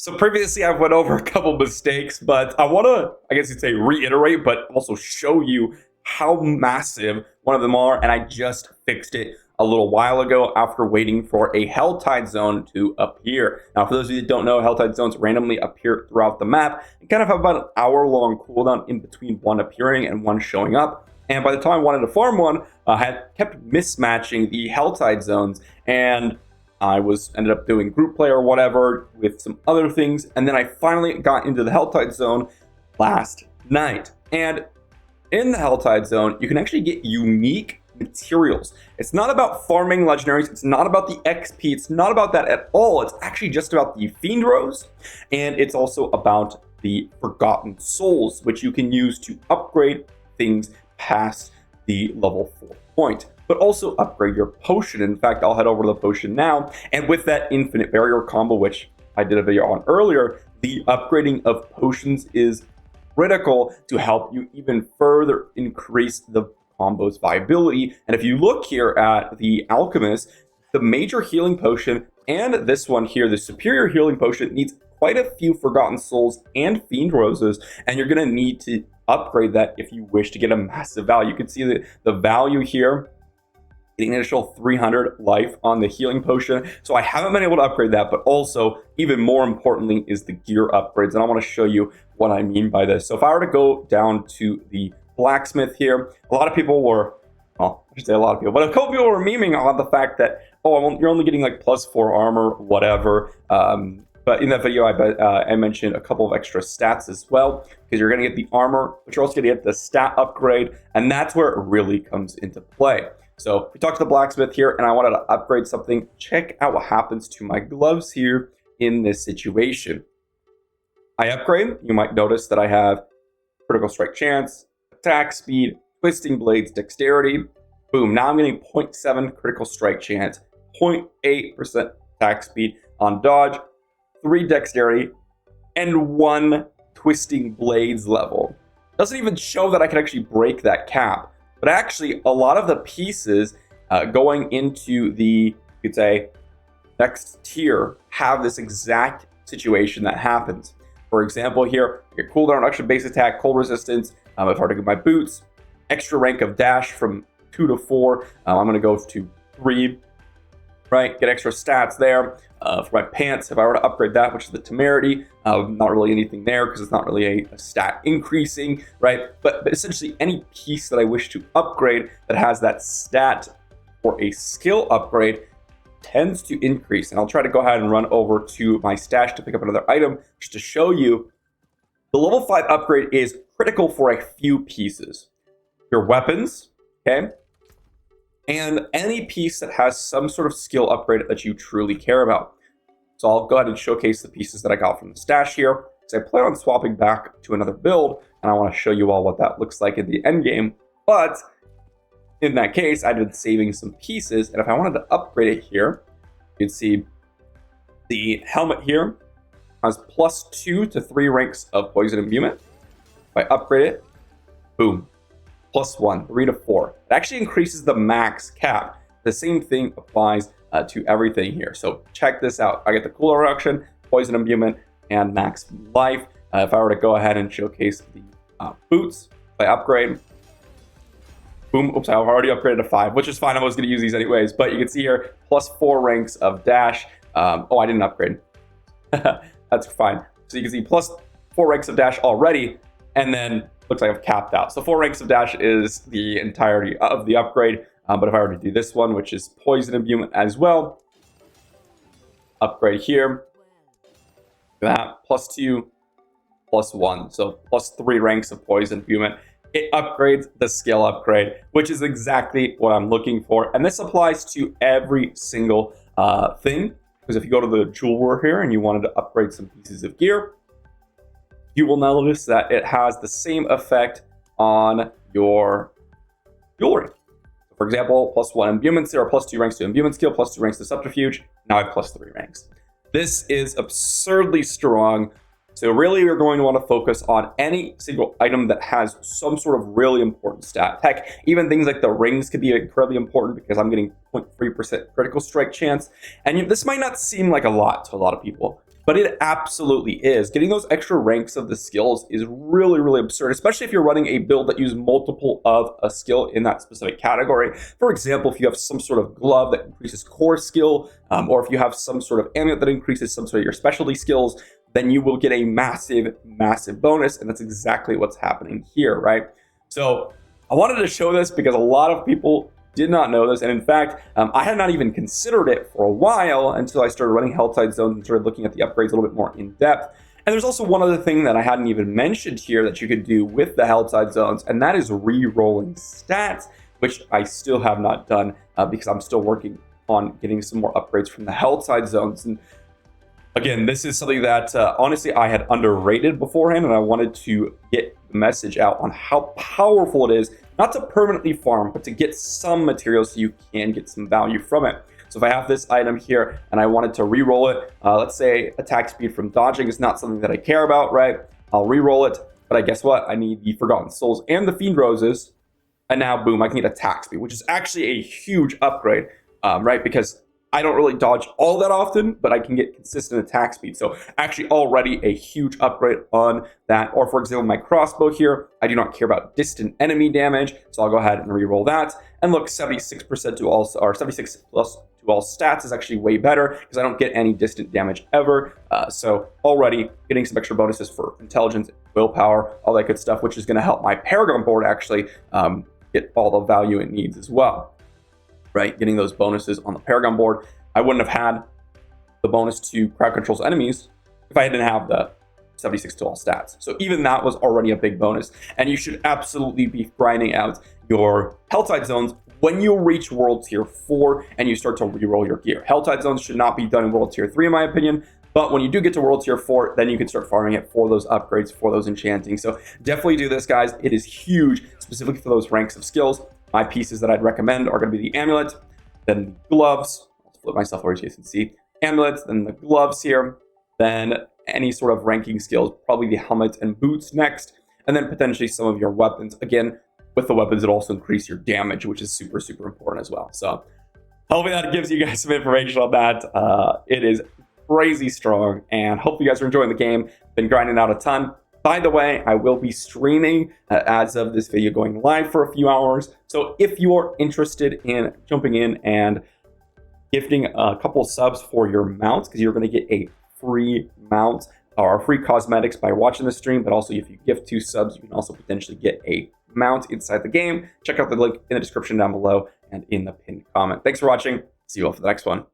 So previously I've went over a couple mistakes, but I want to, I guess you'd say, reiterate, but also show you how massive one of them are. And I just fixed it a little while ago after waiting for a Helltide Zone to appear. Now, for those of you that don't know, Helltide Zones randomly appear throughout the map and kind of have about an hour-long cooldown in between one appearing and one showing up. And by the time I wanted to farm one, I had kept mismatching the Helltide Zones, and I ended up doing group play or whatever with some other things, and then I finally got into the Helltide Zone last night. And in the Helltide Zone, you can actually get unique materials. It's not about farming legendaries, it's not about the XP, it's not about that at all. It's actually just about the Fiend Rose, and it's also about the Forgotten Souls, which you can use to upgrade things past the level 4 point, but also upgrade your potion. In fact, I'll head over to the potion now, and with that infinite barrier combo, which I did a video on earlier, the upgrading of potions is critical to help you even further increase the combo's viability. And if you look here at the Alchemist, the major healing potion and this one here, the superior healing potion, needs quite a few Forgotten Souls and Fiend Roses, and you're going to need to upgrade that if you wish to get a massive value. You can see the value here, getting an additional 300 life on the healing potion. So I haven't been able to upgrade that, but also, even more importantly, is the gear upgrades. And I want to show you what I mean by this. So if I were to go down to the blacksmith here, a lot of people were, well, I should say a lot of people, but a couple people were memeing on the fact that, oh, you're only getting like +4 armor, whatever. But in that video, I mentioned a couple of extra stats as well, because you're going to get the armor, but you're also going to get the stat upgrade, and that's where it really comes into play. So we talked to the blacksmith here, and I wanted to upgrade something. Check out what happens to my gloves here in this situation. I upgrade. You might notice that I have critical strike chance, attack speed, twisting blades, dexterity. Boom. Now I'm getting 0.7 critical strike chance, 0.8% attack speed on dodge, 3 dexterity, and 1 twisting blades level. Doesn't even show that I can actually break that cap. But actually, a lot of the pieces going into the, you could say, next tier have this exact situation that happens. For example, here, your cooldown reduction, base attack, cold resistance. If I were to get my boots, extra rank of dash from 2 to 4. I'm going to go to 3. Right, get extra stats there. For my pants, if I were to upgrade that, which is the temerity, not really anything there because it's not really a stat increasing, right? But essentially any piece that I wish to upgrade that has that stat or a skill upgrade tends to increase. And I'll try to go ahead and run over to my stash to pick up another item just to show you. The level 5 upgrade is critical for a few pieces. Your weapons, okay? And any piece that has some sort of skill upgrade that you truly care about. So I'll go ahead and showcase the pieces that I got from the stash here, because I plan on swapping back to another build, and I want to show you all what that looks like in the end game. But in that case, I've been saving some pieces, and if I wanted to upgrade it here, you'd see the helmet here has +2 to 3 ranks of poison imbuement. If I upgrade it, boom. +1, 3 to 4. It actually increases the max cap. The same thing applies to everything here. So check this out. I get the cooldown reduction, poison imbuement, and max life. If I were to go ahead and showcase the boots, if I upgrade, boom, oops, I've already upgraded to 5, which is fine. I was going to use these anyways. But you can see here, +4 ranks of dash. Oh, I didn't upgrade. That's fine. So you can see +4 ranks of dash already, and then looks like I've capped out. So 4 ranks of dash is the entirety of the upgrade. But if I were to do this one, which is poison imbuement as well, upgrade here, that +2, +1. So +3 ranks of poison imbuement. It upgrades the skill upgrade, which is exactly what I'm looking for. And this applies to every single thing. Because if you go to the jeweler here and you wanted to upgrade some pieces of gear, you will notice that it has the same effect on your jewelry. For example, +1 imbuement or +2 ranks to imbuement skill, +2 ranks to subterfuge. Now I have +3 ranks. This is absurdly strong. So really, you're going to want to focus on any single item that has some sort of really important stat. Heck, even things like the rings could be incredibly important because I'm getting 0.3% critical strike chance. And this might not seem like a lot to a lot of people, but it absolutely is. Getting those extra ranks of the skills is really, really absurd, especially if you're running a build that uses multiple of a skill in that specific category. For example, if you have some sort of glove that increases core skill, or if you have some sort of amulet that increases some sort of your specialty skills, then you will get a massive, massive bonus. And that's exactly what's happening here, right? So I wanted to show this because a lot of people did not know this. And in fact, I had not even considered it for a while until I started running Helltide Zones and started looking at the upgrades a little bit more in depth. And there's also one other thing that I hadn't even mentioned here that you could do with the Helltide Zones, and that is re-rolling stats, which I still have not done because I'm still working on getting some more upgrades from the Helltide Zones. And again, this is something that honestly I had underrated beforehand, and I wanted to get the message out on how powerful it is, not to permanently farm, but to get some materials so you can get some value from it. So if I have this item here and I wanted to re-roll it, let's say attack speed from dodging is not something that I care about, right? I'll re-roll it, but I guess what? I need the Forgotten Souls and the Fiend Roses, and now boom, I can get attack speed, which is actually a huge upgrade, right? Because I don't really dodge all that often, but I can get consistent attack speed. So actually already a huge upgrade on that. Or for example, my crossbow here, I do not care about distant enemy damage. So I'll go ahead and re-roll that. And look, 76% to all, or 76 plus to all stats is actually way better because I don't get any distant damage ever. So already getting some extra bonuses for intelligence, willpower, all that good stuff, which is going to help my Paragon board actually get all the value it needs as well. Right, getting those bonuses on the Paragon board. I wouldn't have had the bonus to crowd controls enemies if I didn't have the 76 to all stats. So even that was already a big bonus. And you should absolutely be grinding out your Helltide Zones when you reach World Tier 4 and you start to reroll your gear. Helltide Zones should not be done in World Tier 3 in my opinion, but when you do get to World Tier 4, then you can start farming it for those upgrades, for those enchanting. So definitely do this, guys. It is huge, specifically for those ranks of skills. My pieces that I'd recommend are going to be the amulet, then the gloves. I'll flip myself over so you can see. Amulets, then the gloves here, then any sort of ranking skills, probably the helmet and boots next, and then potentially some of your weapons. Again, with the weapons, it also increase your damage, which is super, super important as well. So hopefully that gives you guys some information on that. It is crazy strong, and hopefully you guys are enjoying the game. Been grinding out a ton. By the way, I will be streaming as of this video going live for a few hours. So if you are interested in jumping in and gifting a couple of subs for your mounts, because you're going to get a free mount or free cosmetics by watching the stream, but also if you gift 2 subs, you can also potentially get a mount inside the game. Check out the link in the description down below and in the pinned comment. Thanks for watching. See you all for the next one.